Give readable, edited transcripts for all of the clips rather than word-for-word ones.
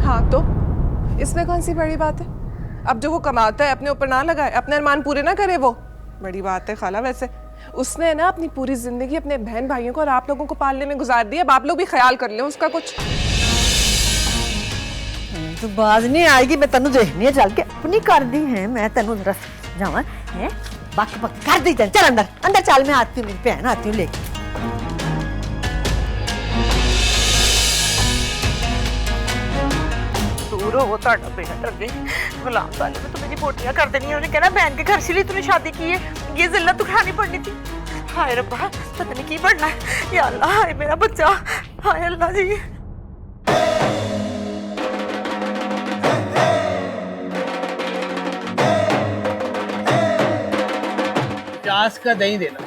हाँ तो इसमें कौन सी बड़ी बात है? अब जो वो कमाता है अपने ऊपर ना लगाए, अपने अरमान पूरे ना करे, वो बड़ी बात है खाला। वैसे उसने ना अपनी पूरी जिंदगी अपने बहन भाइयों को और आप लोगों को पालने में गुजार दी। अब आप लोग भी ख्याल कर लें उसका कुछ। तू बाज नहीं आएगी, मैं तेनू देखनी चल के अपनी कर दी है। मैं तेनू जरा जावा है बक बक कर दी। चल अंदर अंदर चल, मैं आती हूँ, मेरी बहन आती हूँ लेके। वो ਤੁਹਾਡਾ बेटा डर गई। गुलाम साले में तुम्हें पोटियां कर देनी है। उन्हें कहना बहन के घर से लिए तूने शादी की है, ये जिल्लत उठानी पड़नी थी। हाय रब्बा, पता नहीं की बढ़ना है। या अल्लाह, हाय मेरा बच्चा, हाय अल्लाह जी। 50 का दही देना।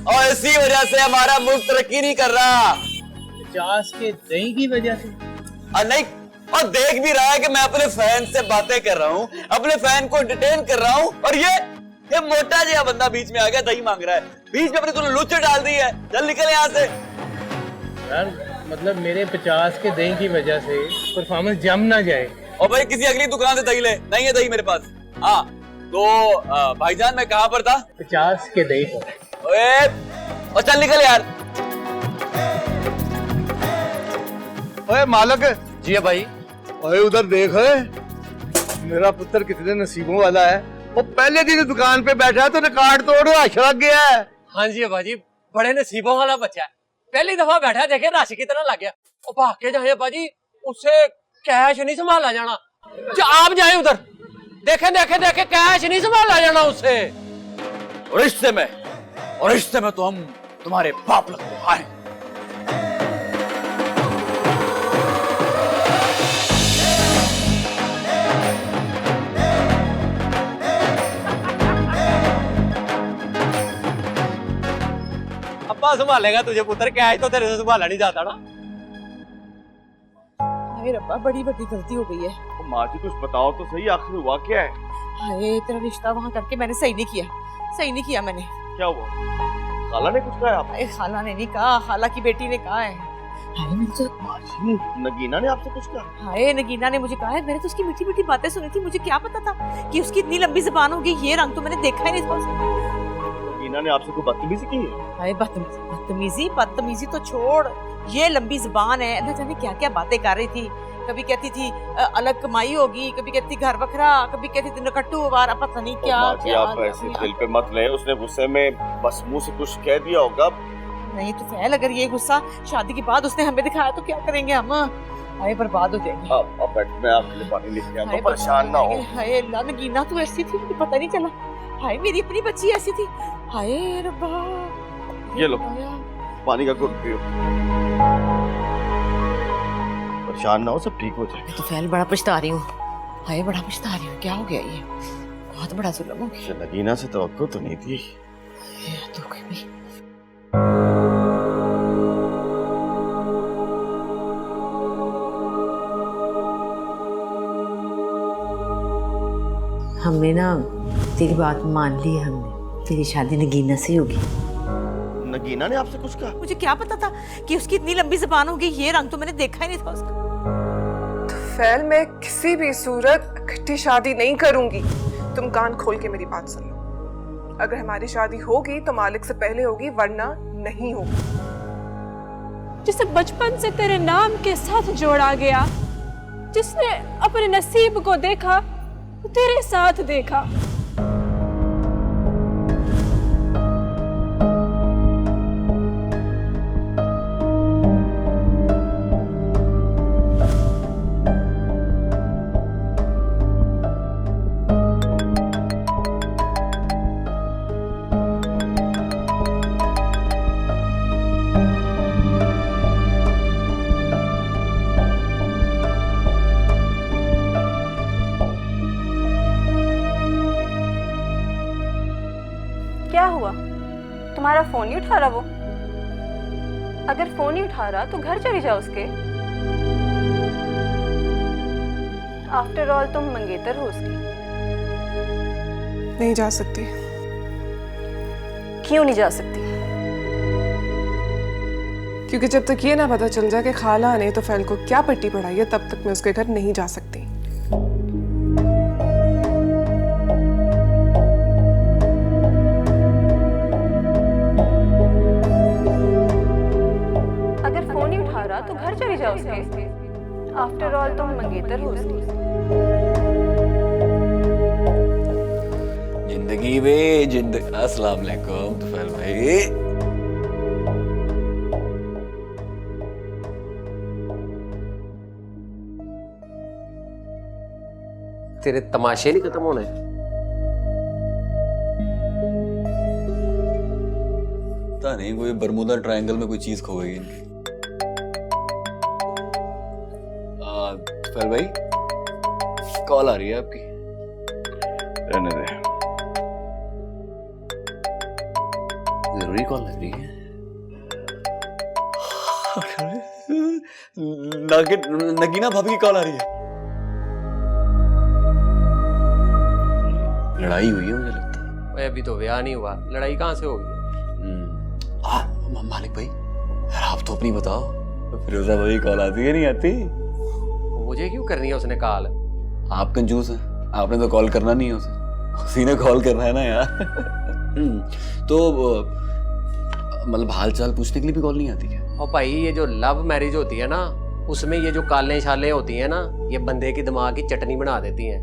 और इसी वजह से हमारा मुल्क तरक्की नहीं कर रहा। 50 के दही की वजह से? और नहीं, और देख भी रहा है कि मैं अपने फैन से बातें कर रहा हूँ, अपने फैन को एंटरटेन कर रहा हूँ, और ये मोटा जिया बंदा बीच में आ गया, दही मांग रहा है। बीच में अपनी तूने लुच्चे डाल दी है। चल निकल यहाँ से। यार मतलब मेरे 50 के दही की वजह से परफॉर्मेंस जम ना जाए। और भाई किसी अगली दुकान से दही ले, नहीं है दही मेरे पास। हाँ तो भाईजान मैं कहाँ पर था? 50 के दही पर। और चल निकल यार। ओए मालक। जी भाई। ओए उधर देख, मेरा पुत्र कितने नसीबों वाला है। वो पहले दिन दुकान पे बैठा है तो रिकॉर्ड तोड़ रश लग गया है। हाँ जी बाजी, बड़े नसीबों वाला बच्चा है। पहली दफा बैठा देखे रश की तरह लग गया। और भाग के जाए बाजी, उससे कैश नहीं संभाला जाना। आप जाए उधर, देखे देखे देखे कैश नहीं संभाला जाना उससे। और रिश्ते में तो हम तुम्हारे बाप लगते हैं। अब्बा संभालेगा तुझे पुत्र, कैश तो तेरे से संभाला नहीं जाता ना। हाय रब्बा, बड़ी बड़ी गलती हो गई है। तो माँ जी कुछ बताओ तो सही, आखिर हुआ क्या है? हाय, तेरा रिश्ता वहाँ करके मैंने सही नहीं किया, सही नहीं किया मैंने। क्या हुआ? खाला ने कुछ कहा आपको? खाला ने नहीं कहा, खाला की बेटी ने कहा है। हाय मुझे नगीना ने आपसे कुछ कहा? हाय नगीना ने मुझे कहा है। मैंने तो उसकी मीठी मीठी बातें सुनी थी, मुझे क्या पता था कि उसकी इतनी लंबी जुबान होगी। ये रंग तो मैंने देखा ही नहीं था। नगीना ने आपसे कोई बदतमीजी की है? हाय बदतमीजी बदतमीजी तो छोड़, ये लंबी जुबान है। न जाने क्या क्या बातें कर रही थी। कभी कहती थी अलग कमाई होगी, कभी कहती घर बखरा, कभी कहती थी नकट्टू वारा, पता नहीं क्या क्या। आप ऐसे दिल पे मत लें, उसने गुस्से में बस मुंह से कुछ कह दिया होगा। नहीं तो फैल, अगर ये गुस्सा शादी के बाद उसने हमें दिखाया तो क्या करेंगे हम? हाय बर्बाद हो जाएंगे। अब बैठ, मैं आपके लिए पानी लेके आता हूं, परेशान ना हो। हाय अल्लाह, नगीना तू ऐसी थी, मुझे पता नहीं चला। हाय मेरी अपनी बच्ची ऐसी थी। हाय रब्बा, ये लो पानी का घुट पियो। परेशान ना हो, सब ठीक हो जाएगा। तो फैल बड़ा पछता रही हूँ। हाय बड़ा पछता रही हूँ, क्या हो गया? ये बहुत बड़ा जुल्म हो गया। नगीना से तवक्को तो नहीं थी। तो भी हमने ना तेरी बात मान ली है। हमने तेरी शादी नगीना से होगी। नगीना ने आपसे कुछ कहा? मुझे क्या पता था कि उसकी इतनी लंबी जुबान होगी। ये रंग तो मैंने देखा ही नहीं था उसका। तो फैल, मैं किसी भी सूरत इकट्ठी शादी नहीं करूंगी। तुम कान खोल के मेरी बात सुन लो। अगर हमारी शादी होगी तो मालिक से पहले होगी, वरना नहीं होगी। जिसे बचपन से तेरे नाम के साथ जोड़ा गया, जिसने अपने नसीब को देखा, तेरे साथ देखा। क्या हुआ? तुम्हारा फोन नहीं उठा रहा वो? अगर फोन नहीं उठा रहा तो घर चली जाओ उसके। आफ्टर ऑल तुम मंगेतर हो उसकी। नहीं जा सकती। क्यों नहीं जा सकती? क्योंकि जब तक ये ना पता चल जाए कि खाला ने तो फैल को क्या पट्टी पढ़ाई है, तब तक मैं उसके घर नहीं जा सकती। अगर फोन ही उठा रहा तो घर चली जाओ उसके। आफ्टर ऑल तुम मंगेतर हो उसकी। जिंदगी में जिंदगी। अस्सलाम वालेकुम तुफैल भाई। तेरे तमाशे नहीं खत्म होने। पता नहीं कोई बरमुदा ट्रायंगल में कोई चीज खो गई इनकी। तुफैल भाई कॉल आ रही है आपकी। रहने दे, जरूरी कॉल लग रही है। नगीना भाभी की कॉल आ रही है। लड़ाई हुई है मुझे लगता है। ओए अभी तो ब्याह नहीं हुआ, लड़ाई कहाँ से होगी? मालिक भाई यार आप तो अपनी बताओ, फिरोजा भाई कॉल आती है नहीं आती? मुझे क्यों करनी है उसने कॉल? आप कंजूस हैं, आपने तो कॉल करना नहीं है उसे, उसी ने कॉल करना है ना यार। तो मतलब हाल चाल पूछने के लिए भी कॉल नहीं आती क्या? और भाई ये जो लव मैरिज होती है ना, उसमें ये जो कालें शालें होती हैं ना, ये बंदे की दिमाग की चटनी बना देती हैं।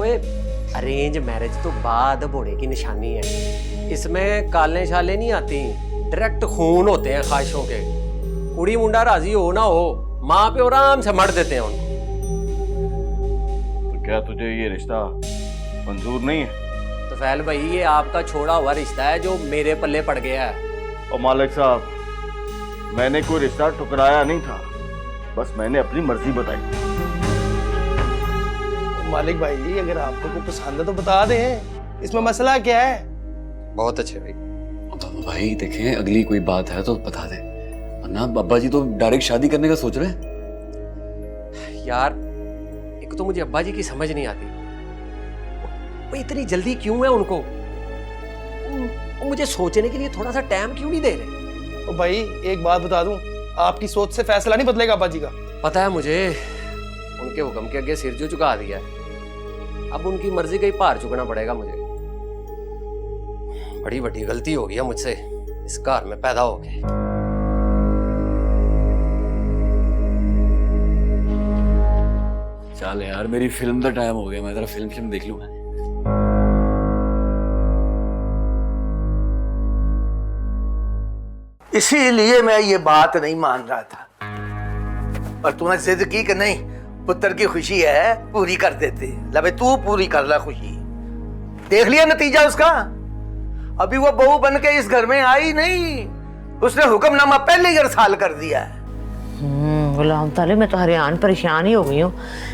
ओए अरेंज मैरिज तो बाद बूढ़े की निशानी है, इसमें कालें शालें नहीं आती, डायरेक्ट खून होते हैं ख्वाहिशों के। कुड़ी मुंडा राजी हो ना हो, माँ पे आराम से मर देते हैं उनको। तो क्या तुझे ये रिश्ता मंजूर नहीं है? तो फैल भाई ये आपका छोड़ा हुआ रिश्ता है जो मेरे पल्ले पड़ गया है। और मालिक साहब, मैंने कोई रिश्ता ठुकराया नहीं था, बस मैंने अपनी मर्जी बताई। मालिक भाई अगर आपको कोई पसंद है तो बता दें, इसमें मसला क्या है? बहुत अच्छे भाई। तो भाई देखें अगली कोई बात है तो बता दे, वरना अब्बा जी तो डायरेक्ट शादी करने का सोच रहे हैं। यार एक तो मुझे अब्बा जी की समझ नहीं आती, वो इतनी जल्दी क्यों है उनको? वो मुझे सोचने के लिए थोड़ा सा टाइम क्यों नहीं दे रहे? ओ भाई एक बात बता दूं, आपकी सोच से फैसला नहीं बदलेगा अब्बा जी का। पता है मुझे, उनके हुक्म के आगे सिर जो झुका दिया है, अब उनकी मर्जी का ही भार चुकना पड़ेगा मुझे। बड़ी बड़ी गलती हो गई है मुझसे इस घर में पैदा हो गए। चल यार मेरी फिल्म का टाइम हो गया, मैं जरा फिल्म देख लूंगा। इसीलिए मैं ये बात नहीं मान रहा था, पर तूने जिद की कि नहीं पुत्र की खुशी है पूरी कर देते। लबे तू पूरी कर ला खुशी, देख लिया नतीजा उसका। अभी वो बहू बन के इस घर में आई नहीं, उसने हुक्मनामा पहले ही अरसाल कर दिया है। गुलाम तालिब मैं तो हैरान परेशान ही हो गई हूँ।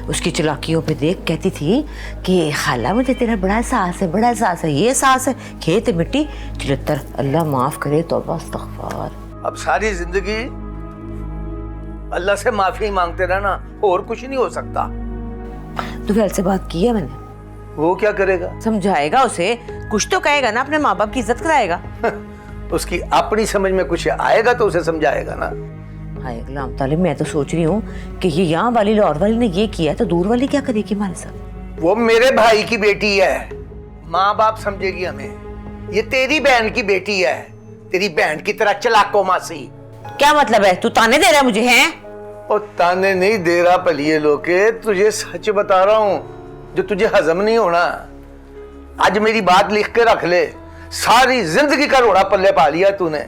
उसकी चालाकियों पे देख कहती थी कि खाला मुझे तेरा बड़ा एहसास है, बड़ा एहसास है, ये एहसास है, खेत मिट्टी चिलत्तर, अल्लाह माफ करे, तौबा इस्तग़फ़ार। अब सारी जिंदगी अल्लाह से माफी मांगते रहना, और कुछ नहीं हो सकता। तो फिर से बात की है मैंने। वो क्या करेगा? समझाएगा उसे, कुछ तो कहेगा ना, अपने माँ बाप की इज्जत कराएगा। उसकी अपनी समझ में कुछ आएगा तो उसे समझाएगा ना। हाय गुलाम तालिब मैं तो सोच रही हूँ कि ये यहाँ वाली लाहौर वाली ने ये किया तो दूर वाली क्या करेगी हमारे साथ? वो मेरे भाई की बेटी है, माँ बाप समझेगी हमें। ये तेरी बहन की बेटी है, तेरी बहन की तरह चलाको मासी। क्या मतलब है? तू ताने दे रहा है मुझे? हैं? और ताने नहीं दे रहा पलिए लोके, तुझे सच बता रहा हूँ जो तुझे हजम नहीं होना। आज मेरी बात लिख के रख ले, सारी जिंदगी का रोड़ा पल्ले पा लिया तूने।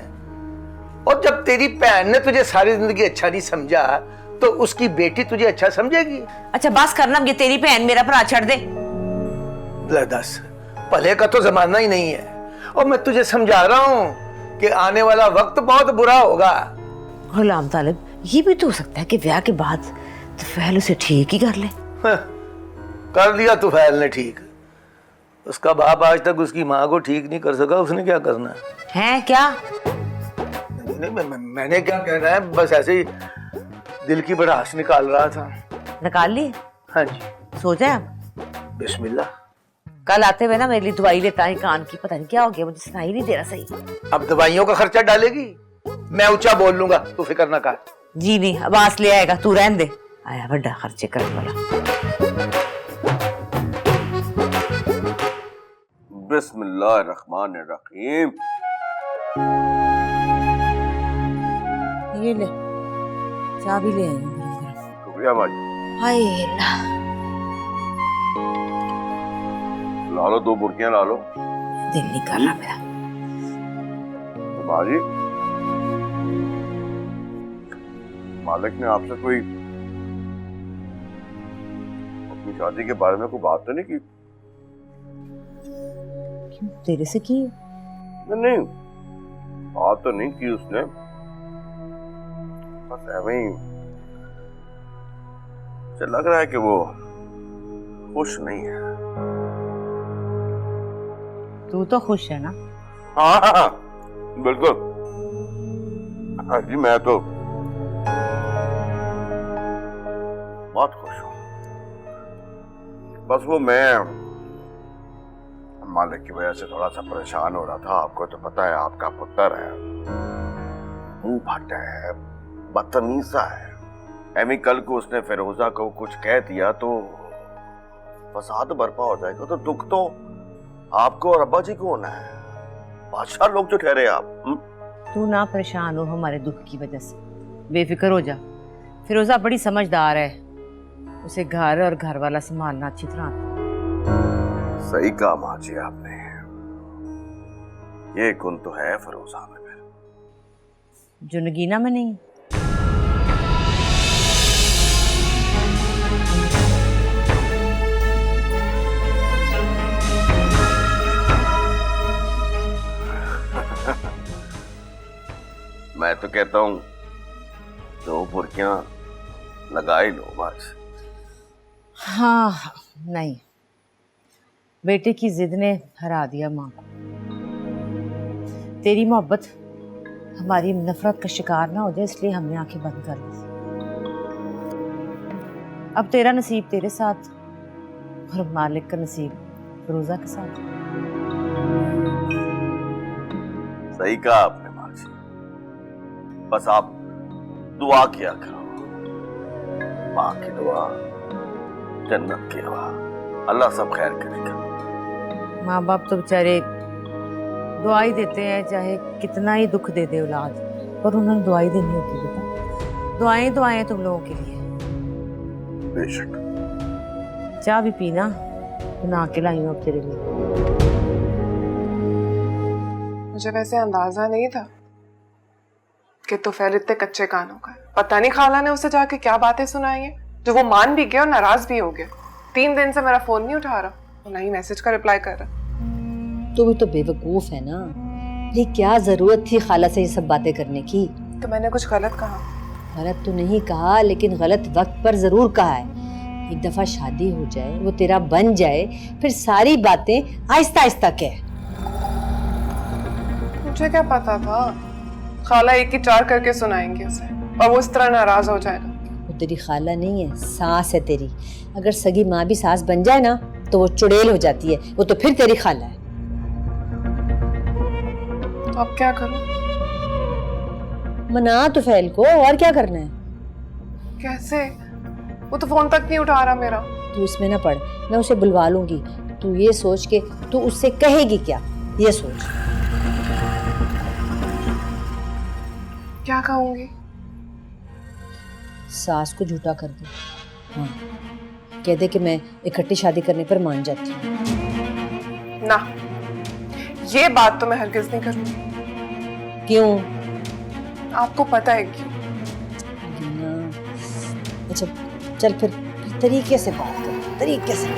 और जब तेरी बहन ने तुझे सारी जिंदगी अच्छा नहीं समझा तो उसकी बेटी तुझे अच्छा समझेगी? अच्छा बस करना, ये तेरी बहन मेरा भरा छड़ दे। ले दस, पहले का तो जमाना ही नहीं है। और मैं तुझे समझा रहा हूँ कि आने वाला वक्त बहुत बुरा होगा। गुलाम तालिब ये भी तो हो सकता है कि ब्याह के बाद तुफैल उसे ठीक ही कर ले। कर लिया तुफैल ने ठीक, उसका बाप आज तक उसकी माँ को ठीक नहीं कर सका, उसने क्या करना है? क्या मैंने क्या कहना है, बस ऐसे ही दिल की भड़ास निकाल रहा था। निकाल ली? हाँ जी। सो जाए अब। बिस्मिल्लाह। कल आते हुए ना मेरे लिए दवाई लेता है कान की, पता नहीं क्या हो गया, मुझे सुनाई नहीं दे रहा सही। अब दवाइयों का खर्चा डालेगी? मैं ऊंचा बोल लूंगा, तू फिक्र ना कर। जी नहीं, आवाज ले आएगा, तू रहन दे। आया बड़ा खर्चे करने वाला। बिस्मिल्लाहिर्रहमानिर्रहीम। ये ले, चाय भी ले आई हूँ गरम गरम। शुक्रिया माजी। हाय अल्लाह, ला लो 2 बुर्कियां ला लो। दिल नहीं कर रहा मेरा। माजी, मालिक ने आपसे कोई अपनी शादी के बारे में कोई बात तो नहीं की? क्यों, तेरे से की? नहीं, बात तो नहीं की उसने, बस ऐਵੇਂ ही मुझे लग रहा है कि वो खुश नहीं है। तू तो खुश है ना? हाँ हाँ हाँ, बिल्कुल। हाँ जी, मैं तो बहुत खुश हूँ। बस वो मैं मालिक की वजह से थोड़ा सा परेशान हो रहा था। आपको तो पता है, आपका पुत्र है, मुंह फटा है, बदतमीज सा है। एमी कल को उसने फिरोजा को कुछ कह दिया तो फसाद बर्पा हो जाएगा। तो दुख तो आपको और अब्बा जी को होना है, बादशाह लोग जो ठहरे आप। तू ना परेशान हो हमारे दुख की वजह से, बेफिक्र हो जा। फिरोजा बड़ी समझदार है, उसे घर और घर वाला संभालना अच्छी तरह आता है। सही कहा माँ जी आपने, ये गुण तो है फिरोजा में फिर, जो नगीना में नहीं। मैं तो कहता हूँ 2 बुर्कियां लगा ही लो बस। हाँ नहीं, बेटे की जिद ने हरा दिया माँ को। तेरी मोहब्बत हमारी नफरत का शिकार ना हो जाए, इसलिए हमने आंखें बंद कर ली। अब तेरा नसीब तेरे साथ और मालिक का नसीब फिरोजा के साथ। सही कहा आपने माँ जी, बस आप दुआ किया करो, माँ की दुआ, जन्नत की हवा, अल्लाह सब खैर करेगा। माँ बाप तो बेचारे दुआ ही देते हैं, चाहे कितना ही दुख दे दे औलाद, पर उन्होंने दुआ ही देनी होती है बेटा। दुआएं दुआएं तुम लोगों के लिए। बेशक। चाय भी पीना, बना के लाई हूँ अब तेरे लिए। मुझे वैसे अंदाजा नहीं था कि तुफैल इतने कच्चे कानों का है। पता नहीं खाला ने उसे जाके क्या बातें सुनाई है जो वो मान भी गया और नाराज भी हो गया। 3 दिन से मेरा फोन नहीं उठा रहा, ना ही मैसेज का रिप्लाई कर रहा। तू भी तो बेवकूफ है ना, ये क्या जरूरत थी खाला से ये सब बातें करने की? तो मैंने कुछ गलत कहा? गलत तो नहीं कहा, लेकिन गलत वक्त पर जरूर कहा है। एक दफा शादी हो जाए, वो तेरा बन जाए, फिर सारी बातें आहिस्ता आहिस्ता कह। मुझे क्या पता था खाला एक ही 4 करके सुनाएंगे उसे और वो इस तरह नाराज हो जाएगा। वो तेरी खाला नहीं है, सास है तेरी। अगर सगी माँ भी सास बन जाए ना तो वो चुड़ैल हो जाती है, वो तो फिर तेरी खाला है। तो अब क्या करूं? मना तुफैल को, और क्या करना है? कैसे? वो तो फोन तक नहीं उठा रहा मेरा। तू इसमें ना पड़, मैं उसे बुलवा लूंगी। तू ये सोच के तू उससे कहेगी क्या, ये सोच। क्या कहूंगी? सास को झूठा कर दे। हाँ, कह दे कि मैं इकट्ठी शादी करने पर मान जाती हूँ। ना, ये बात तो मैं हरगिज नहीं करूंगी। क्यों? आपको पता है क्यों? अच्छा चल फिर तरीके से बात कर, तरीके से।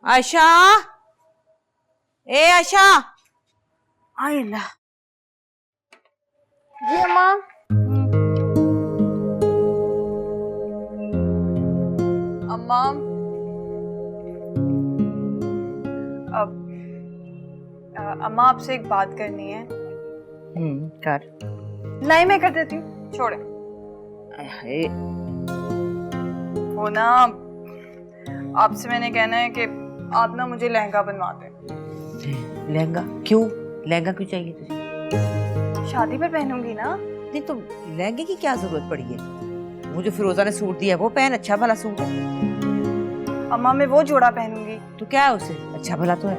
आयशा, ए आयशा, आइला। जी अम्मा। अम्मा, अम्मा आपसे एक बात करनी है। कर। नहीं, मैं कर देती हूँ, छोड़े। हाय, वो ना आपसे मैंने कहना है कि आप ना मुझे लहंगा बनवा दें। लहंगा क्यों? लहंगा क्यों चाहिए तुझे? शादी पर पहनूंगी ना। नहीं तो लहंगे की क्या जरूरत पड़ी है? मुझे फिरोजा ने सूट दिया वो पहन, अच्छा भला सूट है। अम्मा मैं वो जोड़ा पहनूंगी। तो क्या है उसे, अच्छा भला तो है।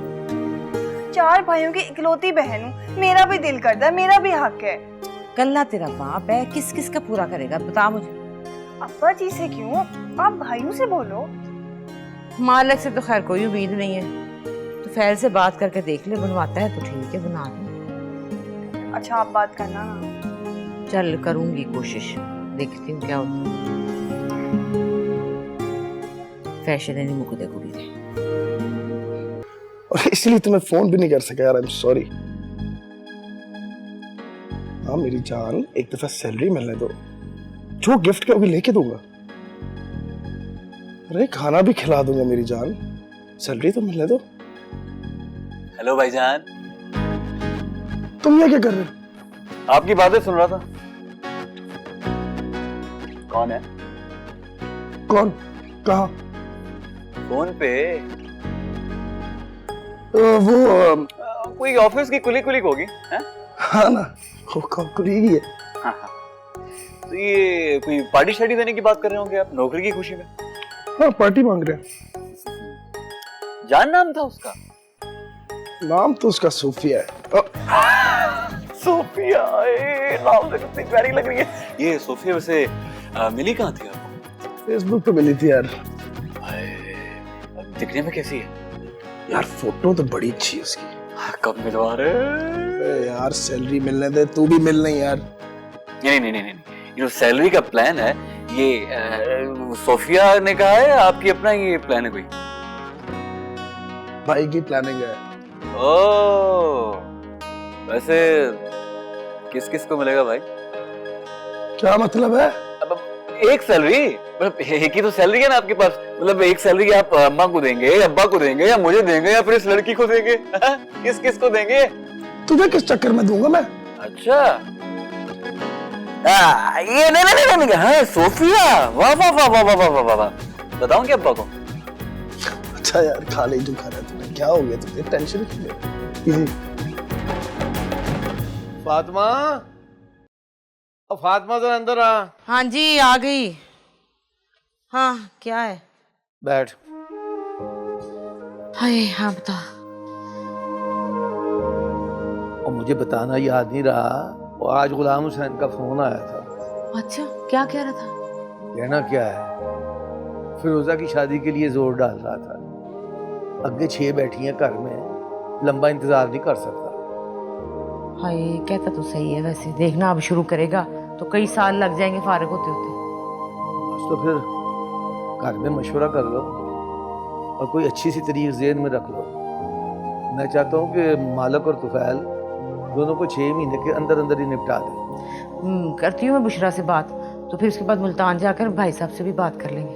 4 भाइयों की इकलौती बहन हूँ, मेरा भी दिल करता है, मेरा भी हक है। कल्ला तेरा बाप है, किस किस का पूरा करेगा बता मुझे। अब्बा जी से क्यों, आप भाइयों से बोलो। मालिक से तो खैर कोई उम्मीद नहीं है, तो फैल से बात करके देख ले, बनवाता है तो ठीक है बना दे। अच्छा आप बात करना ना। चल करूंगी कोशिश, देखती हूँ क्या होता है। फैशन नहीं मुकदे कुड़ी दे। और इसलिए तो मैं फोन भी नहीं कर सका यार, आई एम सॉरी। हाँ मेरी जान, एक दफा सैलरी मिलने दो, जो गिफ्ट कहोगी लेके दूंगा। अरे खाना भी खिला दूंगा मेरी जान, सैलरी तो मिलने दो। हेलो भाईजान। तुम यहाँ क्या कर रहे हो? आपकी बातें सुन रहा था। कौन है? कौन? कहाँ? फोन पे। वो कोई ऑफिस की कुली होगी हैं? हाँ ना, कुलीग ही है। हाँ हाँ। तो ये कोई पार्टी शार्टी देने की बात कर रहे होंगे आप नौकरी की खुशी में? हाँ पार्टी मांग रहे हैं। जान नाम था उसका? नाम तो उसका सोफिया है। सोफिया, नाम से कितनी प्यारी लग रही है। ये सोफिया वैसे मिली कहाँ थी आपको? फेसबुक पे मिली थी यार। दिखने में कैसी है? यार फोटो तो बड़ी अच्छी है उसकी। कब मिलवा रहे? यार सैलरी मिलने दे, तू भी मिल नहीं यार। नहीं, ये जो सैलरी का प्लान है ये सोफिया ने कहा है आपकी अपना ये प्लान है कोई? भाई की प्लानिंग है। ओह, वैसे किस किस को मिलेगा भाई? क्या मतलब है? अब एक सैलरी, मतलब एक ही तो सैलरी है ना आपके पास, मतलब एक सैलरी आप अम्मा को देंगे, अब्बा को देंगे, या मुझे देंगे, या फिर इस लड़की को देंगे? किस किस को देंगे? तुझे किस चक्कर में दूंगा मैं? अच्छा ये नहीं, हाँ सोफिया, वाह वाह वाह वाह वाह वाह वाह वाह। बताऊं क्या अब्बा को? अच्छा यार खा ले जो खाना तुम्हें, क्या हो गया तुझे, टेंशन क्यों ले? फातिमा, फातिमा जरा अंदर आ। हाँ जी आ गई। हाँ क्या है? बैठ। हाय हाँ बता। और मुझे बताना याद नहीं रहा, और आज गुलाम हुसैन का फोन आया था। अच्छा क्या कह रहा था? कहना क्या है, फिरोजा की शादी के लिए जोर डाल रहा था। अगे 6 बैठी हैं घर में, लंबा इंतजार नहीं कर सकता। हाय कहता तो सही है, वैसे देखना अब शुरू करेगा तो कई साल लग जाएंगे फारिग होते होते। बस तो फिर घर में मशवरा कर लो और कोई अच्छी सी तरीक ज़हन में रख लो। मैं चाहता हूँ कि मालक और तुफैल दोनों को 6 महीने के अंदर अंदर ही निपटा दें। करती हूँ मैं बुशरा से बात, तो फिर उसके बाद मुल्तान जाकर भाई साहब से भी बात कर लेंगे।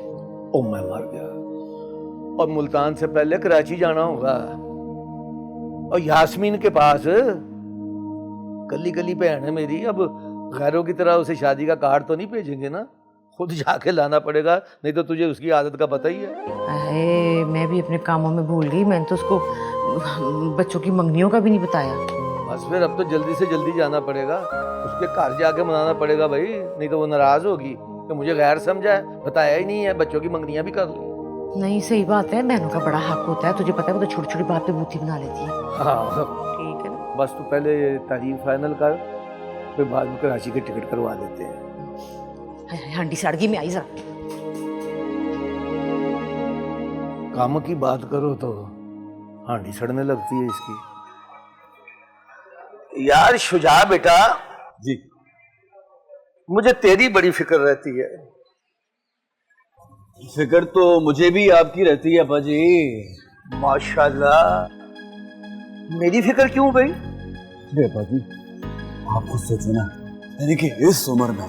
ओ मैं मर गया, और मुल्तान से पहले कराची जाना होगा, और यास्मीन के पास गली गली पे है मेरी। अब गैरों की तरह उसे शादी का कार्ड तो नहीं भेजेंगे ना, खुद जाके लाना पड़ेगा, नहीं तो तुझे उसकी आदत का पता ही है। अरे मैं भी अपने कामों में भूल गई, मैंने तो उसको बच्चों की मंगनियों का भी नहीं बताया। बस फिर अब तो जल्दी से जल्दी जाना पड़ेगा, उसके घर जाके मनाना पड़ेगा भाई, नहीं तो वो नाराज होगी कि मुझे गैर समझा है, बताया ही नहीं है, बच्चों की मंगनियां भी कर ली। नहीं सही बात है, बहनों का बड़ा हक होता है, तुझे पता है वो तो छोटी छोटी बात पे बूथी बना लेती है। हाँ ठीक है ना, बस तू पहले तारीख फाइनल कर, फिर बाद में कराची के टिकट करवा देते हैं। हांडी सड़गी में आई जरा। काम की बात करो तो हांडी सड़ने लगती है इसकी। यार शुजा बेटा जी, मुझे तेरी बड़ी फिक्र रहती है। फिक्र तो मुझे भी आपकी रहती है अब्बा जी। माशाल्लाह, मेरी फिक्र क्यों भाई? अब्बा जी आपको सोचो ना, यानी कि इस उम्र में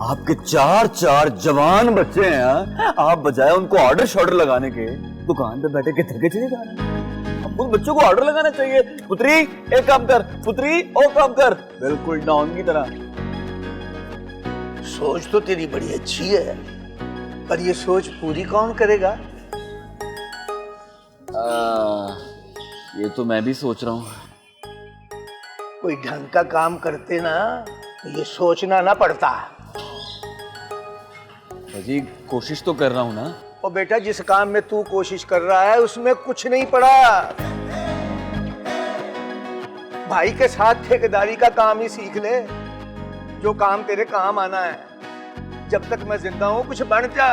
आपके 4 जवान बच्चे हैं, आप बजाय उनको ऑर्डर शॉर्डर लगाने के दुकान पे बैठे के थके चले जा रहे हैं। अब उन बच्चों को ऑर्डर लगाना चाहिए, पुत्री एक काम कर, पुत्री और काम कर, बिल्कुल डॉन की तरह। सोच तो तेरी बड़ी अच्छी है, पर ये सोच पूरी कौन करेगा? ये तो मैं भी सोच रहा हूँ। कोई ढंग का काम करते ना तो ये सोचना ना पड़ता। जी कोशिश तो कर रहा हूँ ना। ओ बेटा, जिस काम में तू कोशिश कर रहा है उसमें कुछ नहीं पड़ा। भाई के साथ ठेकेदारी का काम ही सीख ले, जो काम तेरे काम आना है। जब तक मैं जिंदा हूं कुछ बन जा,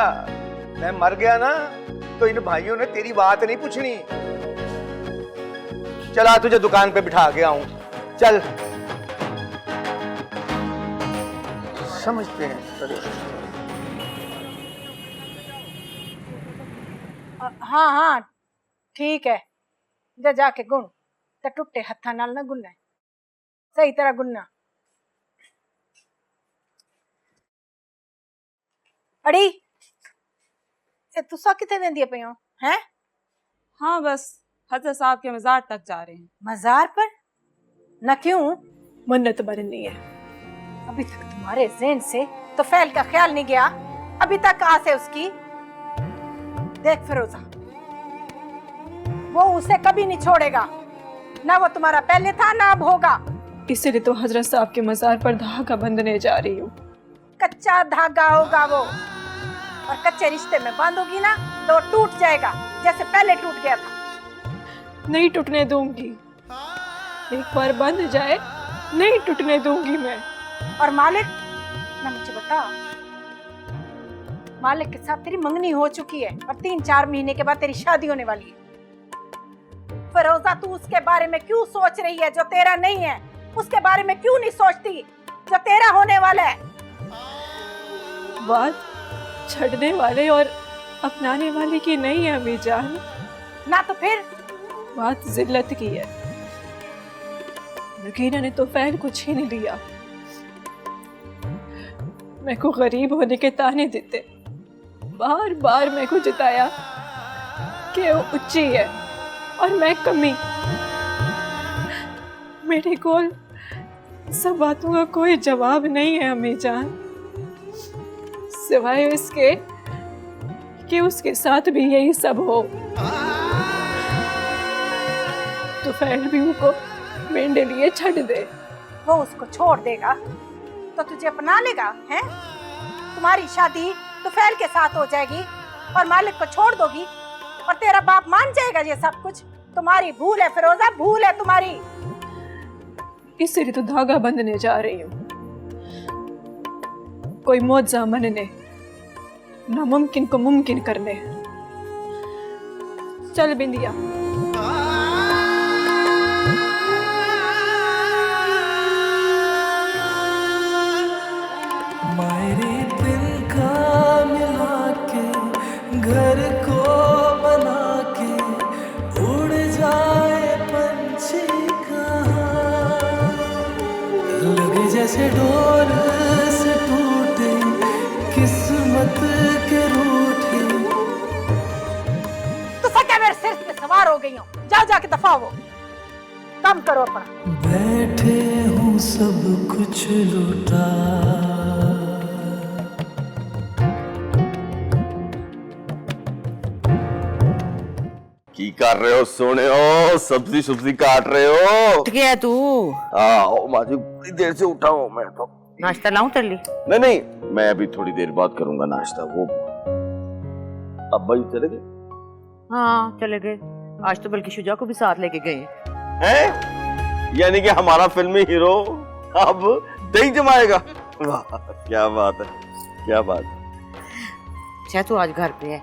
मैं मर गया ना तो इन भाइयों ने तेरी बात नहीं पूछनी। चला तुझे दुकान पे बिठा के आऊं, चल। समझते हैं। हाँ हाँ ठीक है, जा जाके गुण तो टुट्टे हत्था नाल ना गुनना, सही तरह गुनना। अड़ी ये तुसा किथे वेंदी पे हो हैं? हाँ बस हजरत साहब के मज़ार तक जा रहे हैं। मज़ार पर? न क्यों? मन्नत बननी है। अभी तक तुम्हारे ज़हन से तो फैल का ख्याल नहीं गया, अभी तक आस है उसकी। देख फिरोजा, वो उसे कभी नहीं छोड़ेगा, ना वो तुम्हारा पहले था ना अब होगा। इसीलिए तो हजरत साहब के मज़ार पर धागा बंधने जा रही हूँ। कच्चा धागा होगा वो, और कच्चे रिश्ते में बांधोगी ना तो टूट जाएगा जैसे पहले टूट गया था। नहीं टूटने दूंगी, एक बार बंध जाए नहीं टूटने दूंगी मैं। और मालिक, ना मुझे बता, मालिक के साथ तेरी मंगनी हो चुकी है और 3-4 महीने के बाद तेरी शादी होने वाली है। फिरोजा, तू उसके बारे में क्यों सोच रही है जो तेरा नहीं है? उसके बारे में क्यों नहीं सोचती जो तेरा होने वाला है? बात छड़ने वाले और अपनाने वाले की नहीं है अम्मी जान। ना तो फिर? बात जिल्लत की है। नगीना ने तो फैल को छीन लिया, मैं को गरीब होने के ताने देते, बार बार मैं को जिताया कि वो उच्ची है और मैं कमी। मेरे को सब बातों का कोई जवाब नहीं है अम्मी जान, सिवाय इसके कि उसके साथ भी यही सब हो। तो फैल भी उनको मेरे लिए छड़ दे। वो उसको छोड़ देगा तो तुझे अपना लेगा हैं? तुम्हारी शादी तो फैल के साथ हो जाएगी और मालिक को छोड़ दोगी और तेरा बाप मान जाएगा ये सब कुछ। तुम्हारी भूल है फिरोजा, भूल है तुम्हारी। इसलिए तो धागा बंधने जा रही हूँ, कोई मौजा मनने, नामुमकिन को मुमकिन करने। चल बिंदिया। मेरे दिल का मिला के घर को बना के उड़ जाए पंछी कहाँ, लगे जैसे डोर से टूटे किस्मत के रूठे। तो सच्चा मेरे सिर पे सवार हो गई हो, जाओ जाके दफा हो, काम करो अपना। बैठे हूँ सब कुछ लुटा, की कर रहे हो सोने हो? सब्जी सब्जी काट रहे हो? उठ गया तू? माजी बड़ी देर से उठा हूँ मैं तो। नाश्ता लाऊं तेरे लिए? नहीं नहीं, मैं अभी थोड़ी देर बाद करूंगा नाश्ता। वो अब्बा जी चले गए? हाँ चले गए, आज तो बल्कि शुजा को भी साथ लेके गए हैं। यानी कि हमारा फिल्मी हीरो अब दही जमाएगा। वाह क्या बात है, क्या बात है। अच्छा तू आज घर पे है,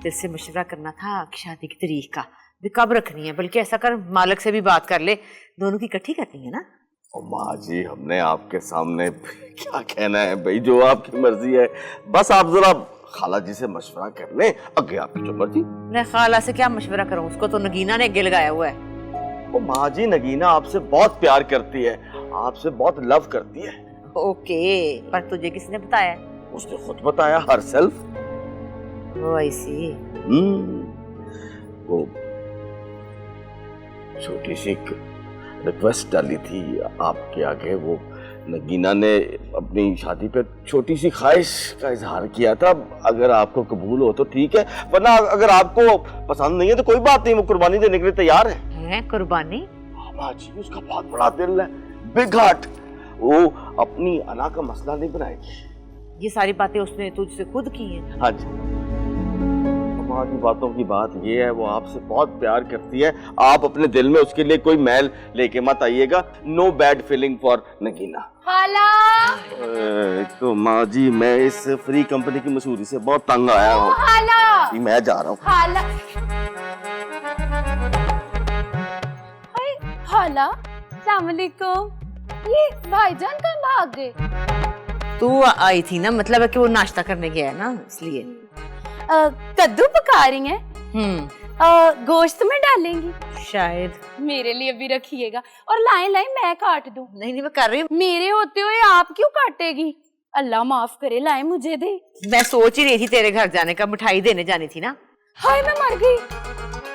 तेरे से मशवरा करना था कि शादी की तारीख का भी कब रखनी है, बल्कि ऐसा कर मालिक से भी बात कर ले, दोनों की इकट्ठी करनी है ना। माँ जी हमने आपके सामने क्या कहना है भाई, जो आपकी मर्जी है, बस आप जरा खाला जी से मशवरा कर ले, आगे आपकी जो मर्जी। मैं खाला से क्या मशवरा करूं, उसको तो नगीना ने आगे लगाया हुआ है। ओ माँ जी नगीना आपसे बहुत प्यार करती है, आपसे बहुत लव करती है। ओके, पर तुझे किसने बताया? उसने खुद बताया, हरसेल्फ। वो ऐसी वो छोटी सी रिक्वेस्ट डाली थी आपके आगे, वो नगीना ने अपनी शादी पे छोटी सी ख्वाहिश का इजहार किया था। अगर आपको कबूल हो तो ठीक है, वरना अगर आपको पसंद नहीं है तो कोई बात नहीं, वो कुर्बानी देने के लिए तैयार है। कुर्बानी? बाजी, उसका बहुत बड़ा दिल है, बिग हार्ट। वो अपनी अना का मसला नहीं बनाएगी। ये सारी बातें उसने तुझसे खुद की हैं? हाँ जी। हमारी बातों की बात ये है, वो आपसे बहुत प्यार करती है। आप अपने दिल में उसके लिए कोई मैल लेके मत आइएगा। No bad feeling for Nagina. खाला। तो माँ जी, मैं इस फ्री कंपनी की मशहूरी से बहुत तंग आया हूँ। खाला। मैं जा रहा हूँ। खाला। खाला, अस्सलाम वालेकुम। ये भाईजान कहाँ भाग गए? तू आई थी ना, मतलब है कि वो नाश्ता करने गया है ना, इसलिए। कद्दू पका रही हैं? गोश्त में डालेंगी? शायद। मेरे लिए भी रखिएगा, और लाए लाए मैं काट दूं? नहीं मैं कर रही हूँ। मेरे होते हुए आप क्यों काटेगी? अल्लाह माफ करे, लाए मुझे दे। मैं सोच ही रही थी तेरे घर जाने का, मिठाई देने जानी थी ना। हाय मैं मर गई।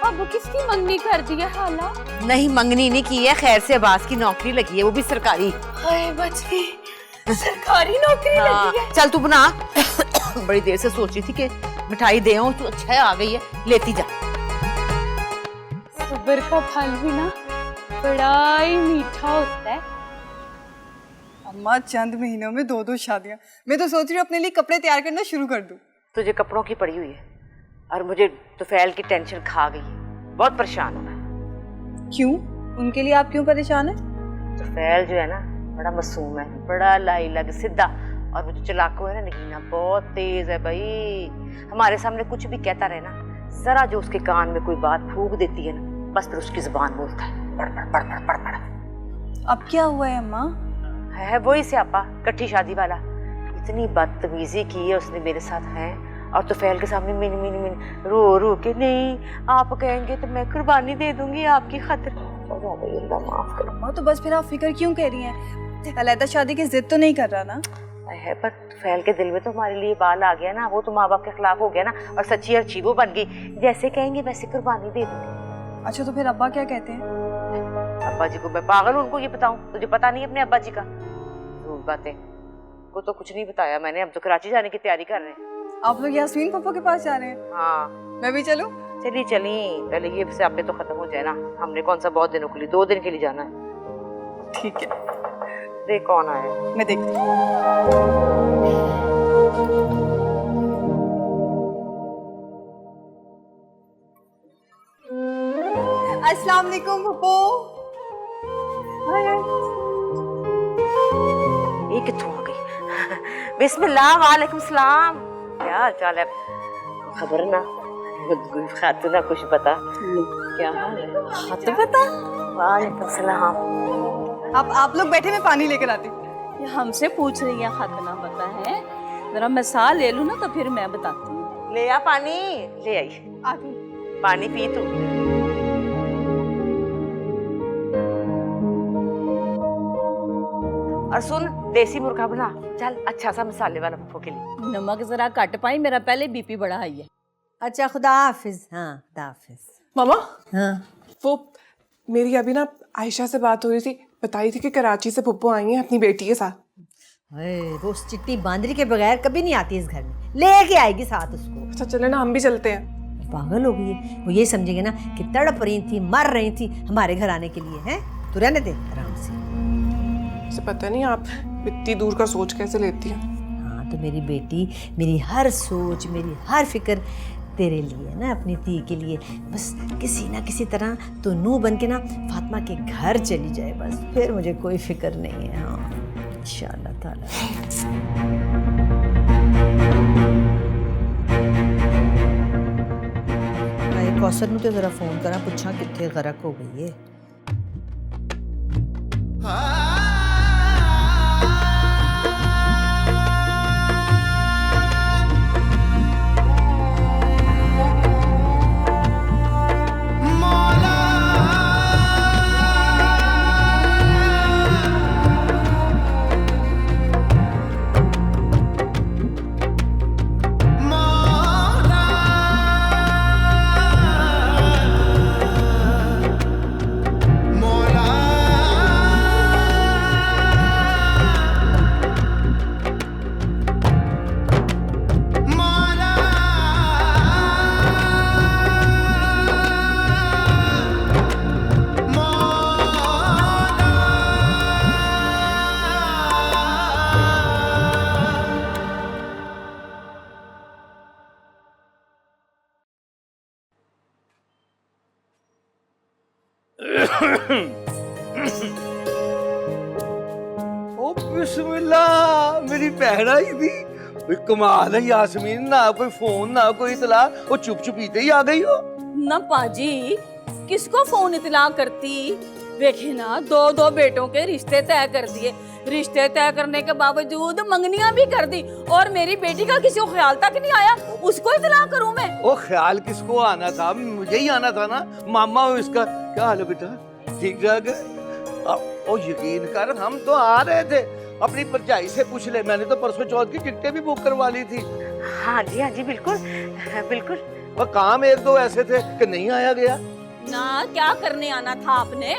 अब किसकी मंगनी कर दी है खाला? नहीं मंगनी नहीं की है, खैर से अब्बास की नौकरी लगी है, वो भी सरकारी। हाय बच गई, सरकारी नौकरी लगी है। चल तू बना। बड़ी देर से सोच रही थी कि मिठाई दे आऊं, तू अच्छा है आ गई है, लेती जा। सब्र का फल भी ना बड़ा ही मीठा होता है। अम्मा, चंद महीनों में 2 शादियां। मैं तो सोच रही हूँ अपने लिए कपड़े तैयार करना शुरू कर दूं। तुझे कपड़ों की पड़ी हुई है, और मुझे तुफैल की टेंशन खा गई है। बहुत परेशान हूँ मैं। क्यों? उनके लिए आप क्यों परेशान है? तुफैल जो है ना, बड़ा मासूम है, बड़ा लाइलग सीधा, और वो जो चलाकू है ना नगीना, बहुत तेज है भाई। हमारे सामने कुछ भी कहता रहे ना, जरा जो उसके कान में कोई बात फूंक देती है ना, बस फिर उसकी जुबान बोलता है पड़ पड़ पड़ पड़ पड़। अब क्या हुआ है अम्मा? है वही स्यापा, कट्ठी शादी वाला। इतनी बदतमीजी की है उसने मेरे साथ, है। और तुफैल के सामने मिन मिन मिन रो रो के, नहीं आप कहेंगे तो मैं कुर्बानी दे दूंगी आपकी खातिर। माफ करो अम्मा, तो बस फिर आप फिक्र क्यों कर रही हैं? अलैदा शादी की जिद तो नहीं कर रहा ना? है, पर तुफैल के दिल में तो हमारे लिए बाल आ गया ना, वो तो माँ बाप के खिलाफ हो गया ना, और सच्ची अर्ची वो बन गई। जैसे कहेंगे वैसे कुर्बानी दे दूंगी। अच्छा, तो फिर अब्बा क्या कहते हैं? अब्बा जी को मैं पागल हूँ उनको ये बताऊं? तुझे पता नहीं अपने अब्बा जी का? बातें को तो कुछ नहीं बताया मैंने। अब तो कराची जाने की तैयारी कर रहे हैं। आप लोग यास्मीन पापा के पास जा रहे हैं? हाँ। मैं भी चलूं? चली पहले ये स्यापे तो खत्म हो जाए ना। हमने कौन सा बहुत दिनों के लिए, 2 दिन के लिए जाना है। ठीक है। देख कौन आया, मैं देखती हूँ। अस्सलाम वालेकुम पप्पू। ये कितों आ गई? बिस्मिल्लाह, वालेकुम सलाम। क्या हाल चाल है? खबर ना खातून ना कुछ बता, क्या हाल है? खत बता। वालेकुम सलाम। आप लोग बैठे, मैं पानी लेकर आती हूँ। ये हमसे पूछ रही है खतना पता है? जरा मिसाल ले लूं ना तो फिर मैं बताती हूँ। ले आ पानी, ले आई। पानी पी तू। और सुन, देसी मुर्गा बना चल, अच्छा सा मसाले वाला पप्पू के लिए। नमक जरा कट पाई, मेरा पहले बीपी बढ़ा हाई है। अच्छा खुदा हाफिज। हाँ खुदा हाफिज। मामा, हाँ वो मेरी अभी ना आयशा से बात हो रही थी, बताई थी कि कराची से पुप्पो आई हैं अपनी बेटी के साथ। वो उस चिट्टी बांदरी के बगैर कभी नहीं आती इस घर में, लेके आएगी साथ उसको। अच्छा चले ना, हम भी चलते हैं। पागल हो गई है वो, ये समझेंगे ना कि तड़प रही थी, मर रही थी हमारे घर आने के लिए। हैं तो रहने दे आराम से। पता नहीं आप इतनी दूर का सोच कैसे लेती हैं। हाँ तो मेरी बेटी, मेरी हर सोच, मेरी हर फिक्र तेरे लिए ना, अपनी धी के लिए। बस किसी ना किसी तरह तो नूह बन के ना फातिमा के घर चली जाए, बस फिर मुझे कोई फिक्र नहीं है। हाँ इंशाअल्लाह ताला। मैं कौसर नूं ते जरा फोन करा, पुछा कित्थे गरक हो गई है। ओ बिस्मिल्लाह, मेरी बहन आई थी। कोई कमाल है यास्मीन, ना कोई फोन ना कोई इतला, वो चुप चुप ही आ गई हो। ना पाजी, किसको फोन इतला करती? देखे ना, दो बेटों के रिश्ते तय कर दिए, रिश्ते तय करने के बावजूद मंगनियां भी कर दी, और मेरी बेटी का किसी को ख्याल तक नहीं आया, उसको इतला करूं मैं? ओ ख्याल किसको आना था, मुझे ही आना था ना। मामा हूँ इसका। क्या हाल है बेटा, ठीक ठाक है? ओ यकीन कर, हम तो आ रहे थे, अपनी भरजाई से पूछ ले, मैंने तो परसों चौथ की टिकटें भी बुक करवा ली थी। हाँ जी बिल्कुल बिल्कुल। और काम एक दो ऐसे थे कि नहीं आया गया ना। क्या करने आना था आपने?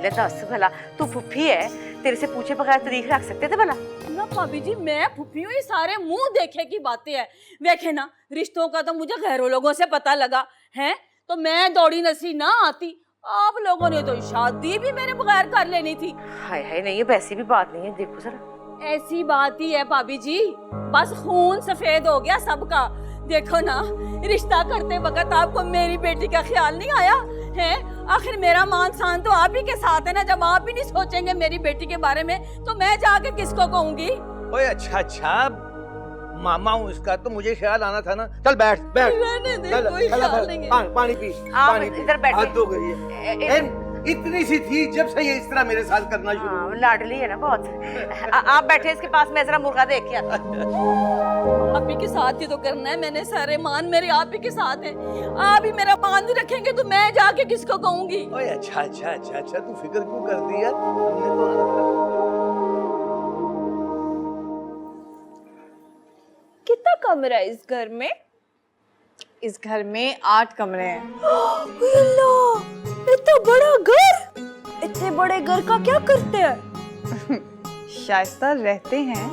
ले दस भला, तू फुफ्फी है, तेरे से पूछे बगैर तारीख रख सकते थे भला? ना भाभी जी, मैं फुफ्फी हूँ, ये सारे मुंह देखे की बातें हैं। देखे ना, रिश्तों का तो मुझे घरों लोगों से पता लगा है, तो मैं दौड़ी नसी ना आती। आप लोगों ने तो शादी भी मेरे बगैर कर लेनी थी। हाय हाय, नहीं वैसी भी बात नहीं है, देखो जरा। ऐसी बात ही है भाभी जी, बस खून सफेद हो गया सबका। देखो ना, रिश्ता करते वक्त आपको मेरी बेटी का ख्याल नहीं आया है? आखिर मेरा मान सान तो आप ही के साथ है ना। जब आप ही नहीं सोचेंगे मेरी बेटी के बारे में, तो मैं जाके किसको कहूंगी? ओए अच्छा, मामा हूँ इसका, तो मुझे ख्याल आना था ना। चल बैठ बैठ, रहने दे, कोई ख्याल नहीं है। पानी पी, आप इधर बैठे। हद हो गई है। इतनी सी थी जब से ये इस तरह मेरे साथ करना शुरू। हाँ, लाडली है ना बहुत। आप बैठे इसके पास, मैं जरा मुर्गा देख के आता हूँ। आप ही के साथ ही तो करना है, मैंने सारे मान मेरे आप ही के साथ है। आप ही मेरा मान नहीं रखेंगे तो मैं जाके किसको कहूंगी? ओए अच्छा, तू फिक्र क्यों करती है? हमने तो आना। कितना कमरा है इस घर में? इस घर में 8 कमरे हैं। इतना बड़ा घर! इतने बड़े घर का क्या करते हैं? शाइस्ता रहते हैं।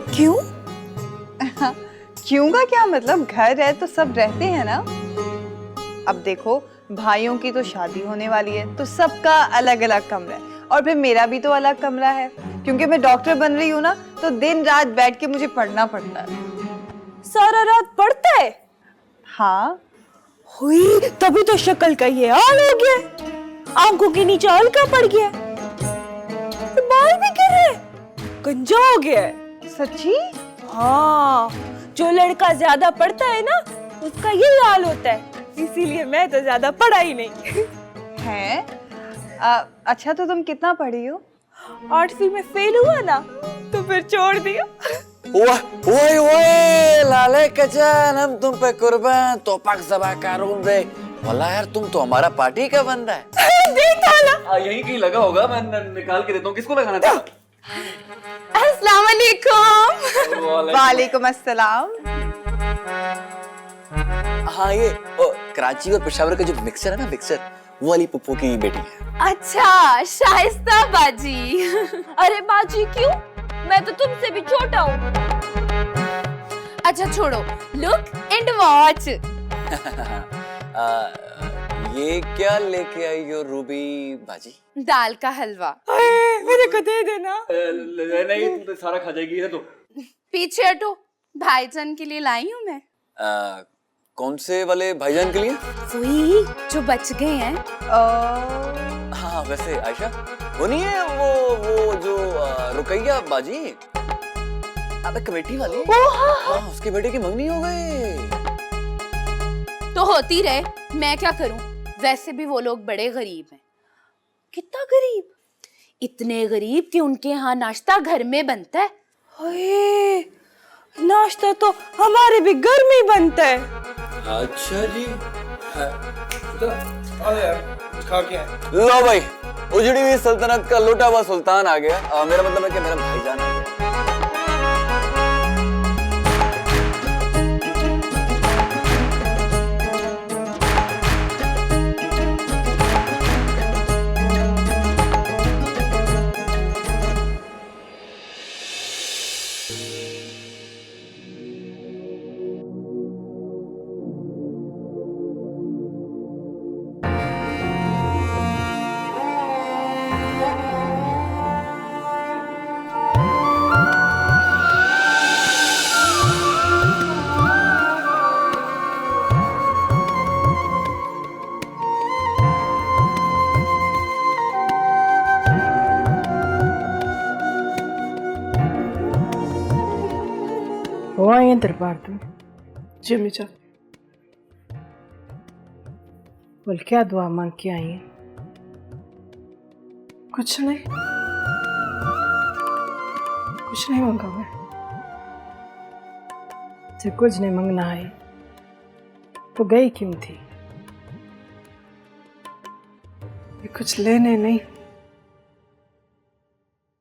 क्यों? क्यों का क्या मतलब, घर है तो सब रहते हैं ना। अब देखो, भाइयों की तो शादी होने वाली है, तो सबका अलग अलग कमरा है, और फिर मेरा भी तो अलग कमरा है, क्योंकि मैं डॉक्टर बन रही हूँ ना, तो दिन रात बैठ के मुझे पढ़ना पड़ता है। सारा रात पढ़ता है? हाँ। हुई, तभी तो शक्ल का ये हाल हो गया, आंखों के नीचे हल्का पड़ गया, बाल भी गिर रहे, गंजा हो गया। सच्ची? हाँ, जो लड़का ज्यादा पढ़ता है ना, उसका ये हाल होता है, इसीलिए मैं तो ज्यादा पढ़ा ही नहीं। है? अच्छा, तो तुम कितना पढ़ी हो? 8वीं में फेल हुआ ना, तो फिर छोड़ दिया। ओए लाले कचन, हम तुम पे कुर्बान, तो पक ज़बा कारून दे। वाला यार, तुम तो हमारा पार्टी का बंदा है। दे ताला। यही कहीं लगा होगा, मैं निकाल के देता हूँ। किसको लगाना था? अस्सलाम वालेकुम। वालेकुम अस्सलाम। हाँ, ये कराची और पेशावर का जो मिक्सर है ना, मिक्सर, वो वाली पप्पू की बेटी है। अच्छा, शाइस्ता बाजी। अरे बाजी क्यों? मैं तो तुमसे भी छोटा हूँ। अच्छा छोड़ो, लुक एंड वॉच। ये क्या लेके आई हो रूबी बाजी? दाल का हलवा। मेरे को दे देना। नहीं, तुम तो सारा खा जाएगी है तो। पीछे हटो, भाईजान के लिए लाई हूँ मैं। कौन से वाले भाईजान के लिए? वही जो बच गए हैं। हाँ, वैसे आयशा वो नहीं है, वो जो रुकैया बाजी, अबे कमेटी वाली। हाँ, उसके बेटे की मंगनी हो गई। तो होती रहे, मैं क्या करूं? वैसे भी वो लोग बड़े गरीब हैं। कितना गरीब? इतने गरीब कि उनके यहाँ नाश्ता घर में बनता है। अरे, नाश्ता तो हमारे भी घर में बनता है। अच्छा जी। खा के लो भाई, उजड़ी हुई सल्तनत का लौटा हुआ सुल्तान आ गया। मेरा मतलब है कि मेरा भाईजान आ गया। है दरबार तुम? जी अम्मी जान। बोल क्या दुआ मांग के आई है? कुछ नहीं, कुछ नहीं मांगा मैं। जब कुछ नहीं मांगना है तो गई क्यों थी? ये कुछ लेने नहीं,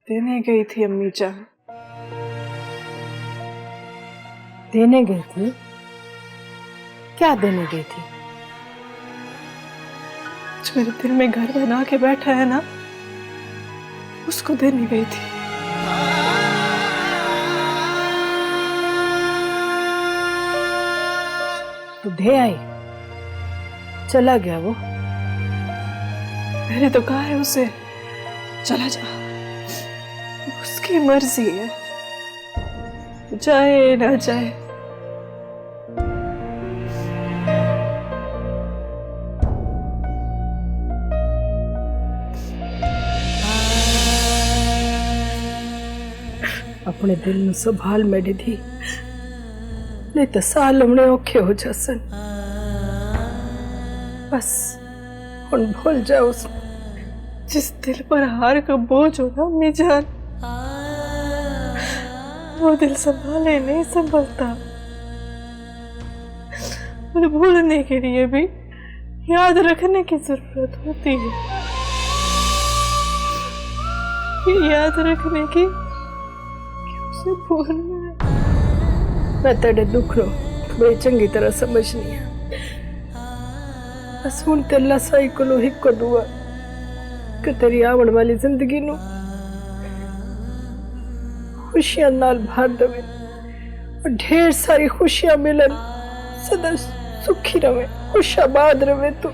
देने गई थी अम्मी जान। देने गई थी? क्या देने गई थी? जो मेरे दिल में घर बना के बैठा है ना, उसको देने गई थी। तो दे आई, चला गया वो? मैंने तो कहा है उसे चला जा, उसकी मर्जी है, जाए ना जाए। अपने दिल में संभाल मेरी धी, नहीं तो साल हमने औखे हो जासन। बस हुन भूल जाओ उस जिस दिल पर हार का बोझ हो ना अम्मी जान, वो दिल संभाले नहीं संभलता। और भूलने के लिए भी याद रखने की जरूरत होती है। ये याद रखने की उसे भूलना है। मैं तेरे दुख रो बड़ी चंगी तरह समझनी है। बस हुन ते अल्लाह साई को हिक्को दुआ कि तेरी आवन वाली जिंदगी नु खुशियां नाल भर देवे और ढेर सारी खुशियां मिलन, सदा सुखी रवे, खुशाबाद रवे तू।